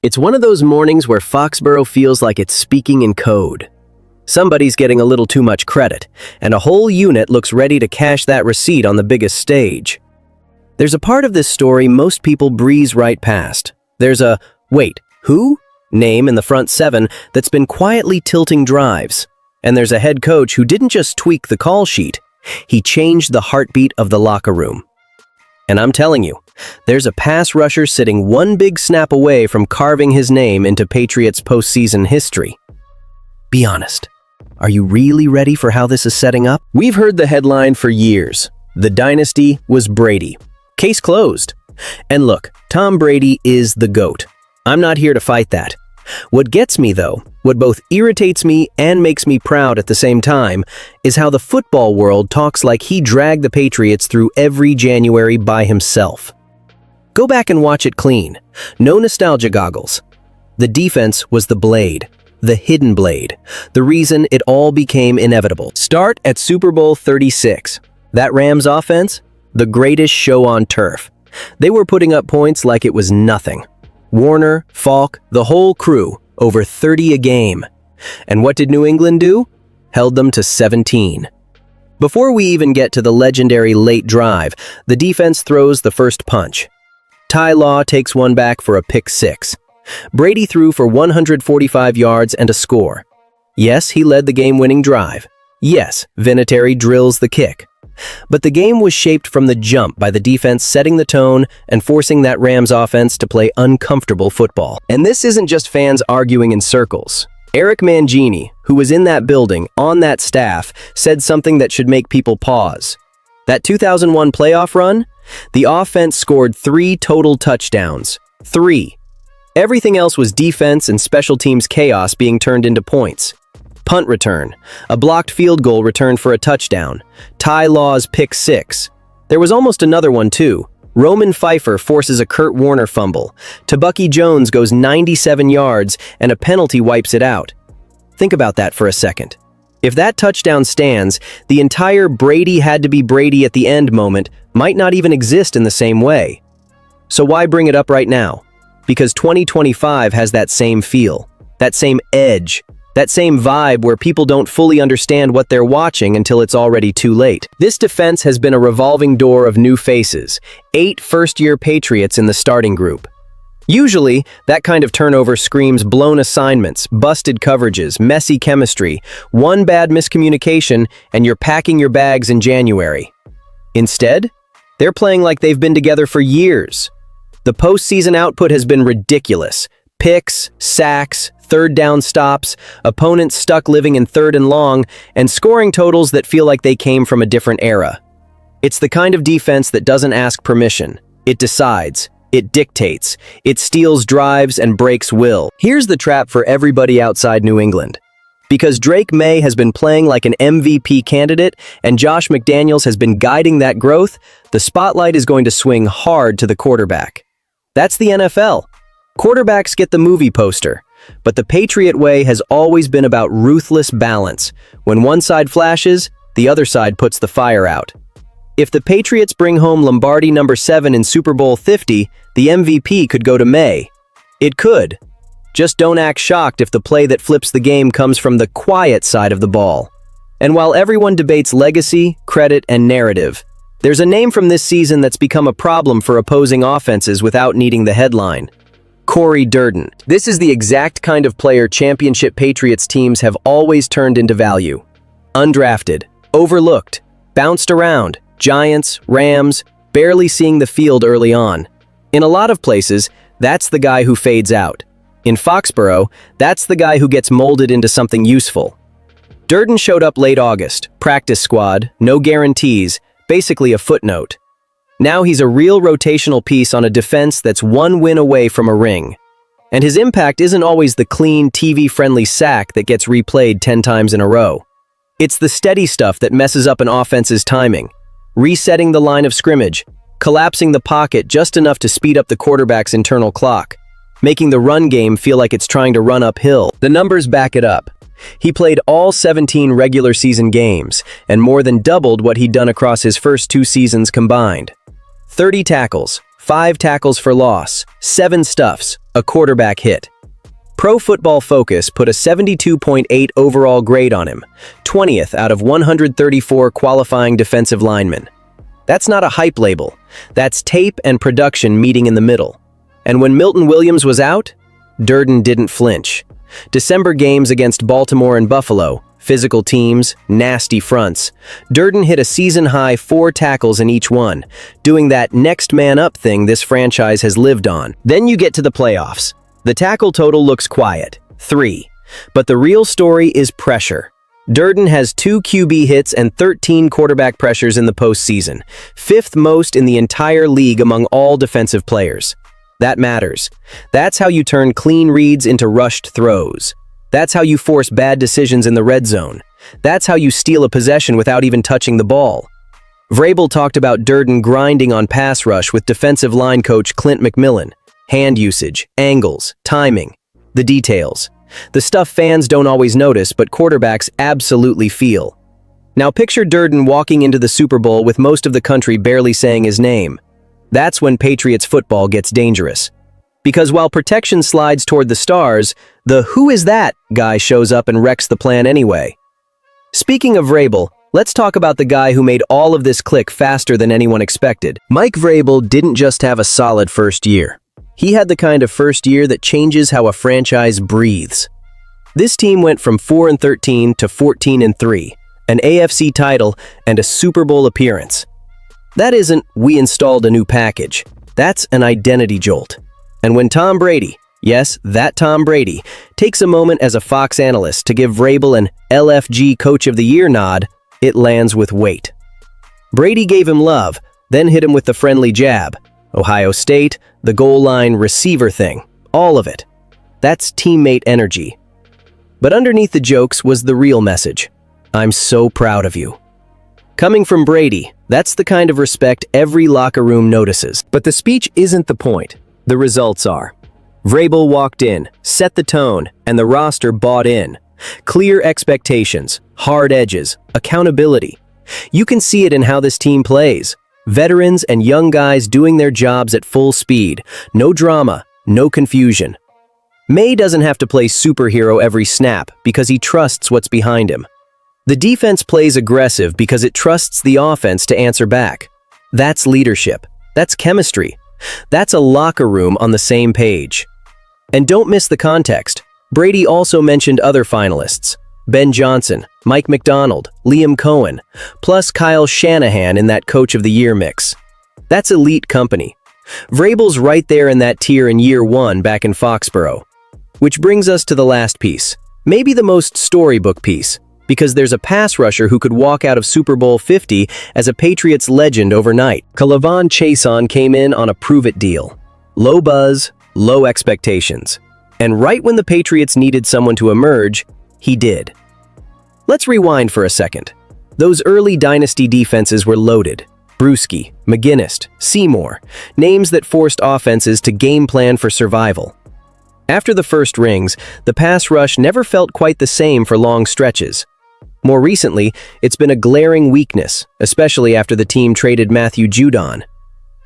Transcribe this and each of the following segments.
It's one of those mornings where Foxborough feels like it's speaking in code. Somebody's getting a little too much credit, and a whole unit looks ready to cash that receipt on the biggest stage. There's a part of this story most people breeze right past. There's a, wait, who? Name in the front seven that's been quietly tilting drives. And there's a head coach who didn't just tweak the call sheet, he changed the heartbeat of the locker room. And I'm telling you, there's a pass rusher sitting one big snap away from carving his name into Patriots postseason history. Be honest, are you really ready for how this is setting up? We've heard the headline for years. The dynasty was Brady. Case closed. And look, Tom Brady is the GOAT. I'm not here to fight that. What gets me, though, what both irritates me and makes me proud at the same time, is how the football world talks like he dragged the Patriots through every January by himself. Go back and watch it clean. No nostalgia goggles. The defense was the blade, the hidden blade, the reason it all became inevitable. Start at Super Bowl 36. That Rams offense? The greatest show on turf. They were putting up points like it was nothing. Warner, Falk, the whole crew, over 30 a game. And what did New England do? Held them to 17. Before we even get to the legendary late drive, the defense throws the first punch. Ty Law takes one back for a pick six. Brady threw for 145 yards and a score. Yes, he led the game-winning drive. Yes, Vinatieri drills the kick. But the game was shaped from the jump by the defense setting the tone and forcing that Rams offense to play uncomfortable football. And this isn't just fans arguing in circles. Eric Mangini, who was in that building, on that staff, said something that should make people pause. That 2001 playoff run? The offense scored 3 total touchdowns. 3. Everything else was defense and special teams chaos being turned into points. Punt return, a blocked field goal returned for a touchdown, Ty Law's pick six. There was almost another one too. Roman Pfeiffer forces a Kurt Warner fumble. Tabucky Jones goes 97 yards and a penalty wipes it out. Think about that for a second. If that touchdown stands, the entire Brady had to be Brady at the end moment might not even exist in the same way. So why bring it up right now? Because 2025 has that same feel, that same edge, that same vibe where people don't fully understand what they're watching until it's already too late. This defense has been a revolving door of new faces, 8 first-year Patriots in the starting group. Usually, that kind of turnover screams blown assignments, busted coverages, messy chemistry, one bad miscommunication, and you're packing your bags in January. Instead, they're playing like they've been together for years. The postseason output has been ridiculous. Picks, sacks, third down stops, opponents stuck living in third and long, and scoring totals that feel like they came from a different era. It's the kind of defense that doesn't ask permission. It decides. It dictates. It steals drives and breaks will. Here's the trap for everybody outside New England. Because Drake May has been playing like an MVP candidate and Josh McDaniels has been guiding that growth, the spotlight is going to swing hard to the quarterback. That's the NFL. Quarterbacks get the movie poster. But the Patriot way has always been about ruthless balance. When one side flashes, the other side puts the fire out. If the Patriots bring home Lombardi number 7 in Super Bowl 50, the MVP could go to May. It could. Just don't act shocked if the play that flips the game comes from the quiet side of the ball. And while everyone debates legacy, credit, and narrative, there's a name from this season that's become a problem for opposing offenses without needing the headline. Cory Deran. This is the exact kind of player championship Patriots teams have always turned into value. Undrafted, overlooked, bounced around, Giants, Rams, barely seeing the field early on. In a lot of places, that's the guy who fades out. In Foxborough, that's the guy who gets molded into something useful. Deran showed up late August, practice squad, no guarantees, basically a footnote. Now he's a real rotational piece on a defense that's one win away from a ring. And his impact isn't always the clean, TV-friendly sack that gets replayed 10 times in a row. It's the steady stuff that messes up an offense's timing. Resetting the line of scrimmage, collapsing the pocket just enough to speed up the quarterback's internal clock, making the run game feel like it's trying to run uphill. The numbers back it up. He played all 17 regular season games, and more than doubled what he'd done across his first 2 seasons combined. 30 tackles, 5 tackles for loss, 7 stuffs, a quarterback hit. Pro Football Focus put a 72.8 overall grade on him, 20th out of 134 qualifying defensive linemen. That's not a hype label. That's tape and production meeting in the middle. And when Milton Williams was out, Durden didn't flinch. December games against Baltimore and Buffalo, physical teams, nasty fronts. Durden hit a season-high 4 tackles in each one, doing that next man up thing this franchise has lived on. Then you get to the playoffs. The tackle total looks quiet, 3. But the real story is pressure. Durden has 2 QB hits and 13 quarterback pressures in the postseason, 5th most in the entire league among all defensive players. That matters. That's how you turn clean reads into rushed throws. That's how you force bad decisions in the red zone. That's how you steal a possession without even touching the ball. Vrabel talked about Durden grinding on pass rush with defensive line coach Clint McMillan. Hand usage, angles, timing, the details. The stuff fans don't always notice, but quarterbacks absolutely feel. Now picture Durden walking into the Super Bowl with most of the country barely saying his name. That's when Patriots football gets dangerous. Because while protection slides toward the stars, the "who is that" guy shows up and wrecks the plan anyway. Speaking of Vrabel, let's talk about the guy who made all of this click faster than anyone expected. Mike Vrabel didn't just have a solid first year. He had the kind of first year that changes how a franchise breathes. This team went from 4-13 to 14-3, an AFC title and a Super Bowl appearance. That isn't "we installed a new package." That's an identity jolt. And when Tom Brady, yes, that Tom Brady, takes a moment as a Fox analyst to give Vrabel an LFG Coach of the Year nod, it lands with weight. Brady gave him love, then hit him with the friendly jab. Ohio State, the goal line receiver thing, all of it. That's teammate energy. But underneath the jokes was the real message. I'm so proud of you. Coming from Brady, that's the kind of respect every locker room notices. But the speech isn't the point. The results are. Vrabel walked in, set the tone, and the roster bought in. Clear expectations, hard edges, accountability. You can see it in how this team plays. Veterans and young guys doing their jobs at full speed. No drama, no confusion. May doesn't have to play superhero every snap because he trusts what's behind him. The defense plays aggressive because it trusts the offense to answer back. That's leadership. That's chemistry. That's a locker room on the same page. And don't miss the context. Brady also mentioned other finalists. Ben Johnson, Mike McDonald, Liam Cohen, plus Kyle Shanahan in that Coach of the Year mix. That's elite company. Vrabel's right there in that tier in year 1 back in Foxborough. Which brings us to the last piece, maybe the most storybook piece, because there's a pass rusher who could walk out of Super Bowl 50 as a Patriots legend overnight. Chaisson came in on a prove-it deal. Low buzz, low expectations. And right when the Patriots needed someone to emerge, he did. Let's rewind for a second. Those early dynasty defenses were loaded. Bruschi, McGinnis, Seymour, names that forced offenses to game plan for survival. After the first rings, the pass rush never felt quite the same for long stretches. More recently, it's been a glaring weakness, especially after the team traded Matthew Judon.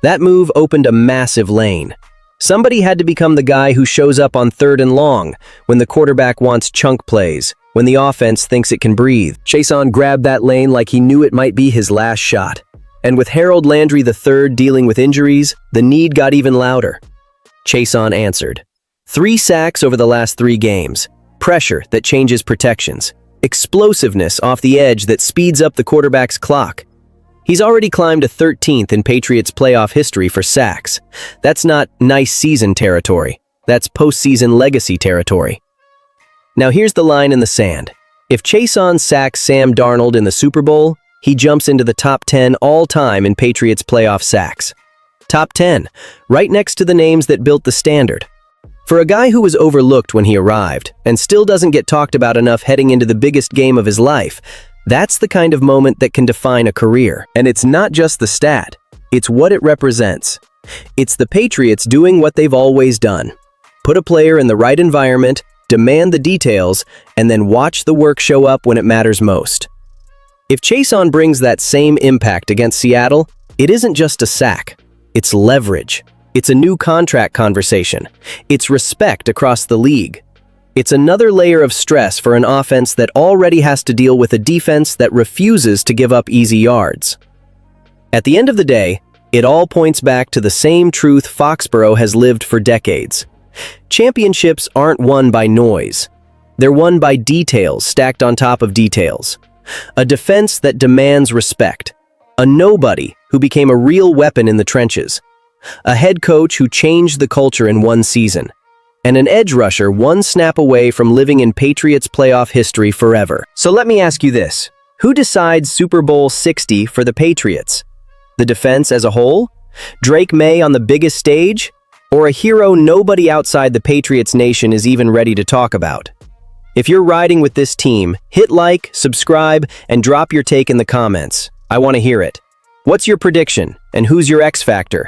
That move opened a massive lane. Somebody had to become the guy who shows up on 3rd and long, when the quarterback wants chunk plays, when the offense thinks it can breathe. Chaisson grabbed that lane like he knew it might be his last shot. And with Harold Landry III dealing with injuries, the need got even louder. Chaisson answered. 3 sacks over the last 3 games. Pressure that changes protections. Explosiveness off the edge that speeds up the quarterback's clock. He's already climbed to 13th in Patriots playoff history for sacks. That's not nice season territory. That's postseason legacy territory. Now here's the line in the sand. If Chaisson sacks Sam Darnold in the Super Bowl, he jumps into the top 10 all-time in Patriots playoff sacks. Top 10, right next to the names that built the standard. For a guy who was overlooked when he arrived, and still doesn't get talked about enough heading into the biggest game of his life, that's the kind of moment that can define a career. And it's not just the stat, it's what it represents. It's the Patriots doing what they've always done. Put a player in the right environment, demand the details, and then watch the work show up when it matters most. If Chaisson brings that same impact against Seattle, it isn't just a sack. It's leverage. It's a new contract conversation. It's respect across the league. It's another layer of stress for an offense that already has to deal with a defense that refuses to give up easy yards. At the end of the day, it all points back to the same truth Foxborough has lived for decades. Championships aren't won by noise. They're won by details stacked on top of details. A defense that demands respect. A nobody who became a real weapon in the trenches. A head coach who changed the culture in one season. And an edge rusher one snap away from living in Patriots playoff history forever. So let me ask you this. Who decides Super Bowl 60 for the Patriots? The defense as a whole? Drake May on the biggest stage? Or a hero nobody outside the Patriots nation is even ready to talk about? If you're riding with this team, hit like, subscribe, and drop your take in the comments. I want to hear it. What's your prediction, and who's your X factor?